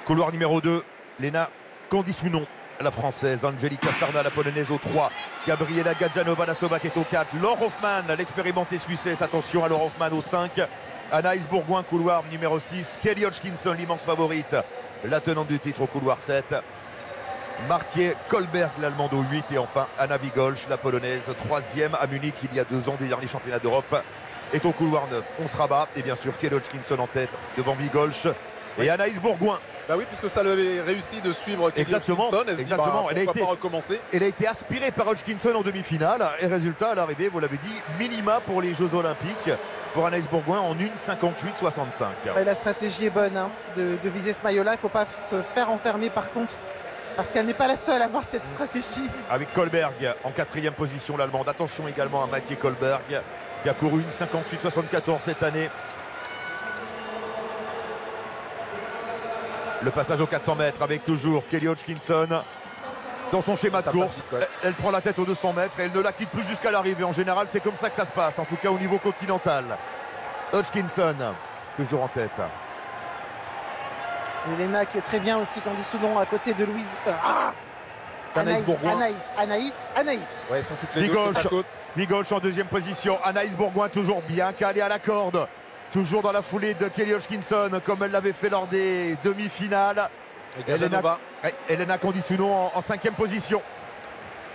Couloir numéro 2, Lena Condisounon, la française, Angelika Sarna, la polonaise au 3, Gabriela Gadjanova, la slovaque est au 4, Laure Hoffmann, l'expérimentée suissesse, attention à Laure Hoffmann au 5, Anaïs Bourgoin, couloir numéro 6, Kelly Hodgkinson, l'immense favorite, la tenante du titre au couloir 7, Martier Kolberg, l'allemande au 8, et enfin Anna Vigolch, la polonaise, 3e à Munich il y a 2 ans des derniers championnats d'Europe, est au couloir 9. On se rabat, et bien sûr Kelly Hodgkinson en tête devant Vigolch et Anaïs Bourgoin. Bah oui, puisque ça lui avait réussi de suivre Kelly Exactement, Hodgkinson. Elle exactement. Dit, pourquoi pas recommencer. Elle a été aspirée par Hodgkinson en demi-finale, et résultat à l'arrivée, vous l'avez dit, minima pour les Jeux Olympiques pour Anaïs Bourgoin en 1,58,65. Ouais, la stratégie est bonne hein, de viser ce maillot-là. Il ne faut pas se faire enfermer par contre, parce qu'elle n'est pas la seule à avoir cette stratégie. Avec Kolberg en 4e position, l'allemande. Attention également à Mathieu Kolberg qui a couru 1,58,74 cette année. Le passage aux 400 mètres avec toujours Kelly Hodgkinson dans son schéma de course. Elle prend la tête aux 200 mètres et elle ne la quitte plus jusqu'à l'arrivée. En général, c'est comme ça que ça se passe, en tout cas au niveau continental. Hodgkinson, toujours en tête. Elena qui est très bien aussi, Condisounon à côté de Louise. Anaïs Bourgoin. Anaïs. Ouais, elles sont toutes les deux côte à côte. Vigolch en 2e position. Anaïs Bourgoin toujours bien calée à la corde. Toujours dans la foulée de Kelly Hodgkinson comme elle l'avait fait lors des demi-finales. Elena Condisounon en 5e position.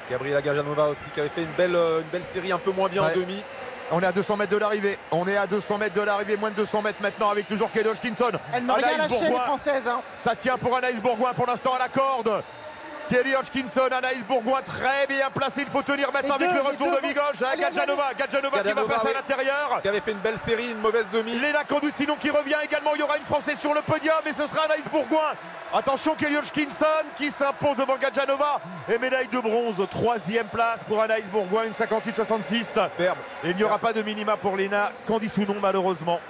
Gabriela Gadjanova aussi qui avait fait une belle série un peu moins bien en demi. On est à 200 mètres de l'arrivée. On est à 200 mètres de l'arrivée, moins de 200 mètres maintenant avec toujours Kelly Hodgkinson. Elle n'a rien lâché les Françaises. Hein. Ça tient pour Anaïs Bourgoin pour l'instant à la corde. Kelly Hodgkinson, Anaïs Bourgoin très bien placé. Il faut tenir maintenant avec le retour de Vigolch. Gadjanova qui va passer à l'intérieur. Qui avait fait une belle série, une mauvaise demi. Lena Condisounon qui revient également. Il y aura une Française sur le podium et ce sera Anaïs Bourgoin. Attention Kelly Hodgkinson qui s'impose devant Gadjanova. Et médaille de bronze, 3e place pour Anaïs Bourgoin, 1,58,66. Et il n'y aura pas de minima pour Lena Condisounon malheureusement.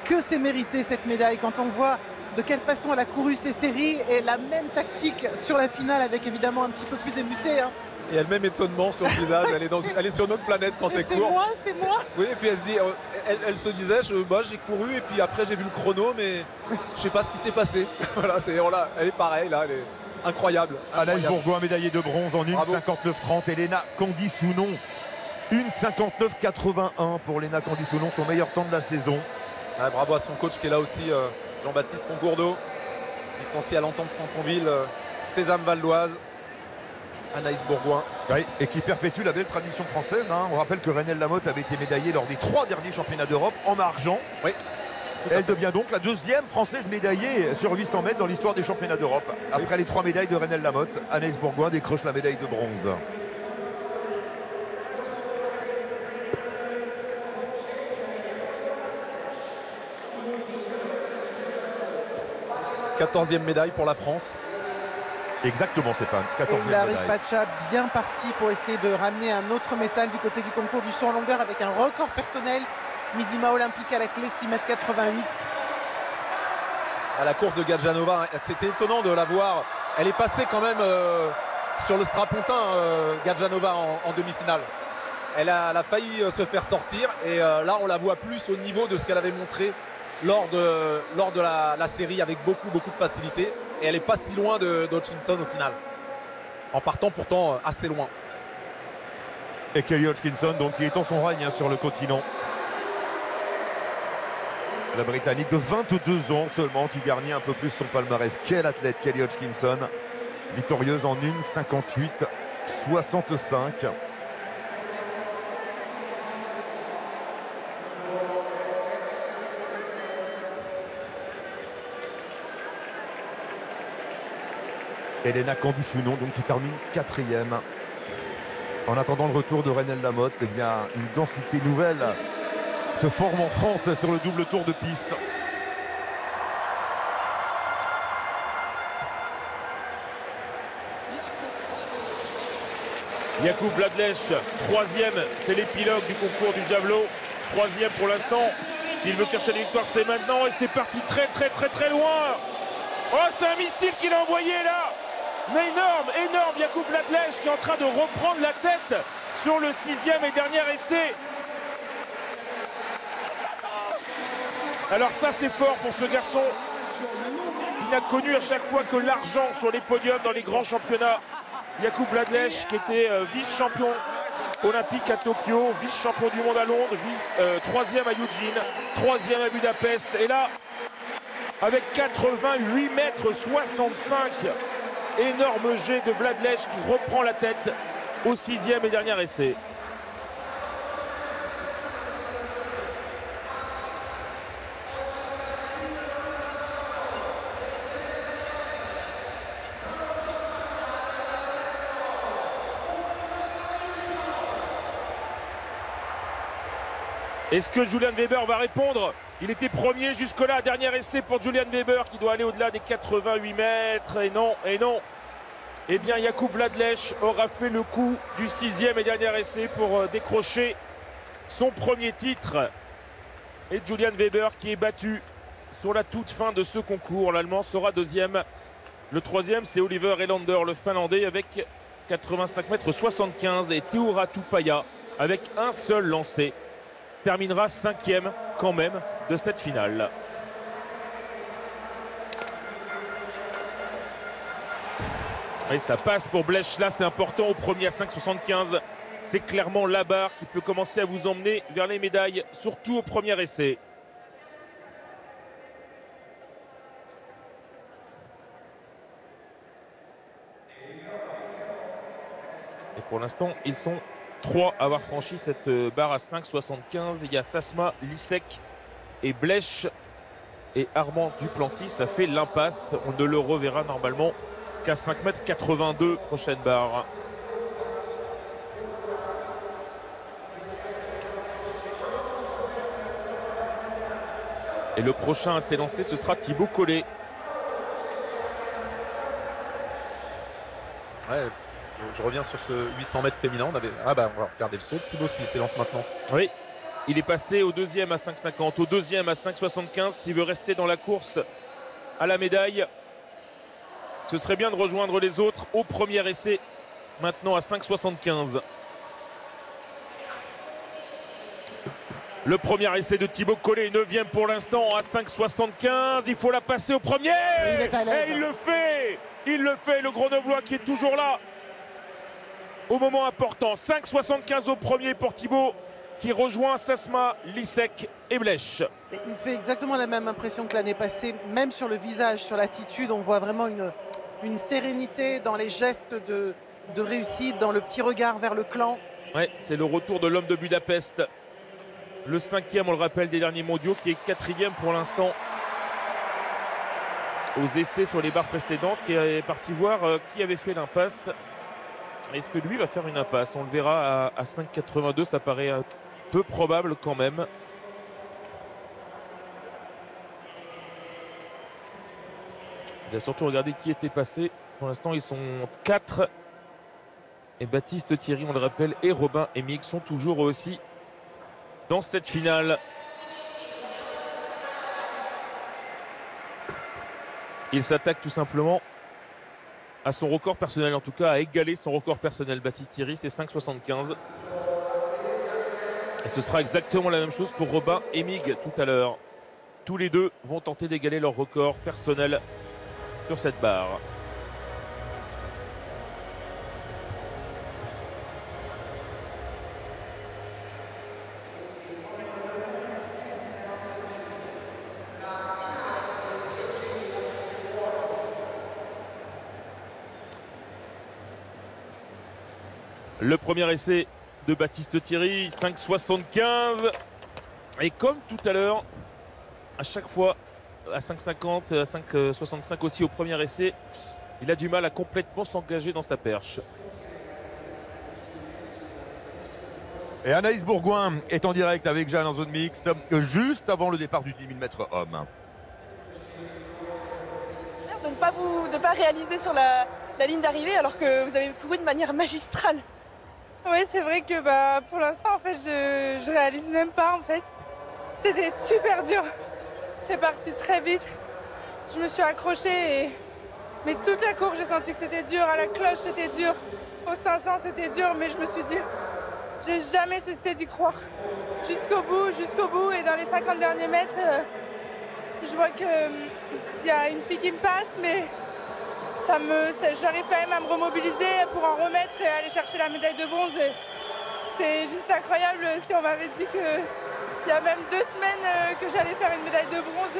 Que c'est mérité cette médaille quand on voit de quelle façon elle a couru ses séries et la même tactique sur la finale avec évidemment un petit peu plus émoussé. Hein. Et elle a le même étonnement sur le visage, elle est sur notre planète quand elle court. C'est moi. Oui, et puis elle se dit, elle se disait, j'ai couru et puis après j'ai vu le chrono, mais je sais pas ce qui s'est passé. Voilà, elle est pareille là, elle est incroyable. Anaïs Bourgoin médaillée de bronze en 1,59,30 et Lena Condisounon 1,59,81 pour Lena Condisounon, son meilleur temps de la saison. Ah, bravo à son coach qui est là aussi, Jean-Baptiste Congourdeau, licencié à l'Entente Franconville, Sésame Valdoise, Anaïs Bourgoin. Oui, et qui perpétue la belle tradition française. Hein. On rappelle que Renelle Lamotte avait été médaillée lors des 3 derniers championnats d'Europe en argent. Oui. Elle devient donc la 2e française médaillée sur 800 mètres dans l'histoire des championnats d'Europe. Après les 3 médailles de Renelle Lamotte, Anaïs Bourgoin décroche la médaille de bronze. – 14e médaille pour la France. Exactement Stéphane, 14e médaille. médaille. Pacha bien parti pour essayer de ramener un autre métal du côté du concours du saut en longueur avec un record personnel. Minima olympique à la clé, 6,88 m. À la course de Gadjanova, c'était étonnant de la voir. Elle est passée quand même sur le strapontin, Gadjanova en demi-finale. Elle a failli se faire sortir et là on la voit plus au niveau de ce qu'elle avait montré lors de la série avec beaucoup de facilité. Et elle n'est pas si loin d'Hodgkinson au final, en partant pourtant assez loin. Et Kelly Hodgkinson donc qui est en son règne sur le continent. La Britannique de 22 ans seulement qui garnit un peu plus son palmarès. Quel athlète Kelly Hodgkinson, victorieuse en 1,58,65. Elena Condisounon donc qui termine 4e. En attendant le retour de Renelle Lamotte, eh bien une densité nouvelle se forme en France sur le double tour de piste. Jakub Bladlech, 3e, c'est l'épilogue du concours du javelot. 3e pour l'instant. S'il veut chercher la victoire, c'est maintenant. Et c'est parti très loin. Oh, c'est un missile qu'il a envoyé là. Mais énorme, Jakub Bladlech qui est en train de reprendre la tête sur le 6e et dernier essai. Alors ça c'est fort pour ce garçon. qui n'a connu à chaque fois que l'argent sur les podiums dans les grands championnats. Jakub Wladlec qui était vice-champion olympique à Tokyo, vice-champion du monde à Londres, troisième à Eugene, troisième à Budapest. Et là, avec 88 mètres 65, énorme jet de Wladlec qui reprend la tête au 6e et dernier essai. Est-ce que Julian Weber va répondre? Il était premier jusque-là, dernier essai pour Julian Weber qui doit aller au-delà des 88 mètres. Et non, et non. Eh bien, Jakub Wladlec aura fait le coup du 6e et dernier essai pour décrocher son premier titre. Et Julian Weber qui est battu sur la toute fin de ce concours. L'Allemand sera deuxième. Le troisième, c'est Oliver Helander, le Finlandais, avec 85 mètres 75. Et Teo Ratupaya, avec un seul lancé, terminera 5e quand même de cette finale. Et ça passe pour Blech, là c'est important au premier à 5,75. C'est clairement la barre qui peut commencer à vous emmener vers les médailles, surtout au premier essai. Et pour l'instant, ils sont 3 à avoir franchi cette barre à 5,75. Il y a Sasma, Lisek et Blech et Armand Duplantis. Ça fait l'impasse. On ne le reverra normalement qu'à 5,82 m prochaine barre. Et le prochain à s'élancer, ce sera Thibaut Collet. Ouais. Je reviens sur ce 800 mètres féminin. Ah bah on va regarder le saut. Thibaut s'il s'élance maintenant. Oui, il est passé au deuxième à 5,50, au deuxième à 5,75. S'il veut rester dans la course à la médaille, ce serait bien de rejoindre les autres au premier essai. Maintenant à 5,75. Le premier essai de Thibaut Collet, 9e pour l'instant à 5,75. Il faut la passer au premier. Et il le fait. Il le fait, le Grenoblois qui est toujours là. Au moment important, 5,75 au premier pour Thibaut qui rejoint Sasma, Lisek et Blech. Il fait exactement la même impression que l'année passée, même sur le visage, sur l'attitude, on voit vraiment une sérénité dans les gestes de réussite, dans le petit regard vers le clan. Ouais, c'est le retour de l'homme de Budapest. Le 5e, on le rappelle, des derniers mondiaux, qui est 4e pour l'instant aux essais sur les barres précédentes, qui est parti voir qui avait fait l'impasse. Est-ce que lui va faire une impasse? On le verra à 5,82, ça paraît peu probable quand même. Il a surtout regardé qui était passé. Pour l'instant, ils sont 4. Et Baptiste Thierry, on le rappelle, et Robin Emig sont toujours aussi dans cette finale. Il s'attaque tout simplement à son record personnel, en tout cas à égaler son record personnel. Baptiste Thierry, c'est 5,75. Et ce sera exactement la même chose pour Robin et Mig tout à l'heure. Tous les deux vont tenter d'égaler leur record personnel sur cette barre. Le premier essai de Baptiste Thierry, 5,75. Et comme tout à l'heure, à chaque fois, à 5,50, à 5,65 aussi au premier essai, il a du mal à complètement s'engager dans sa perche. Et Anaïs Bourgoin est en direct avec Jeanne en zone mixte, juste avant le départ du 10 000 mètres homme. De ne pas réaliser sur la ligne d'arrivée alors que vous avez couru de manière magistrale. Oui, c'est vrai que pour l'instant, en fait, je réalise même pas, en fait. C'était super dur. C'est parti très vite. Je me suis accrochée, mais toute la course, j'ai senti que c'était dur. À la cloche, c'était dur. Au 500, c'était dur, mais je me suis dit, j'ai jamais cessé d'y croire. Jusqu'au bout, et dans les 50 derniers mètres, je vois qu'il y a une fille qui me passe, mais j'arrive quand même à me remobiliser pour en remettre et aller chercher la médaille de bronze. C'est juste incroyable. Si on m'avait dit qu'il y a même 2 semaines que j'allais faire une médaille de bronze,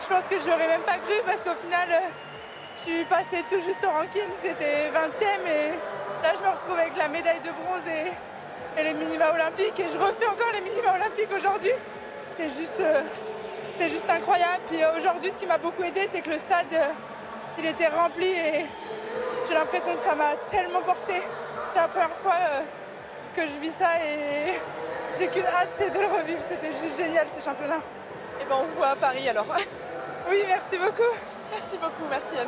je pense que je n'aurais même pas cru parce qu'au final, je suis passée tout juste au ranking. J'étais 20e et là, je me retrouve avec la médaille de bronze et les minima olympiques. Et je refais encore les minima olympiques aujourd'hui. C'est juste incroyable. Puis aujourd'hui, ce qui m'a beaucoup aidé, c'est que le stade, il était rempli et j'ai l'impression que ça m'a tellement porté. C'est la première fois que je vis ça et j'ai qu'une hâte, c'est de le revivre. C'était juste génial ces championnats. Et ben on vous voit à Paris alors. Oui, merci beaucoup. Merci beaucoup, merci Anne.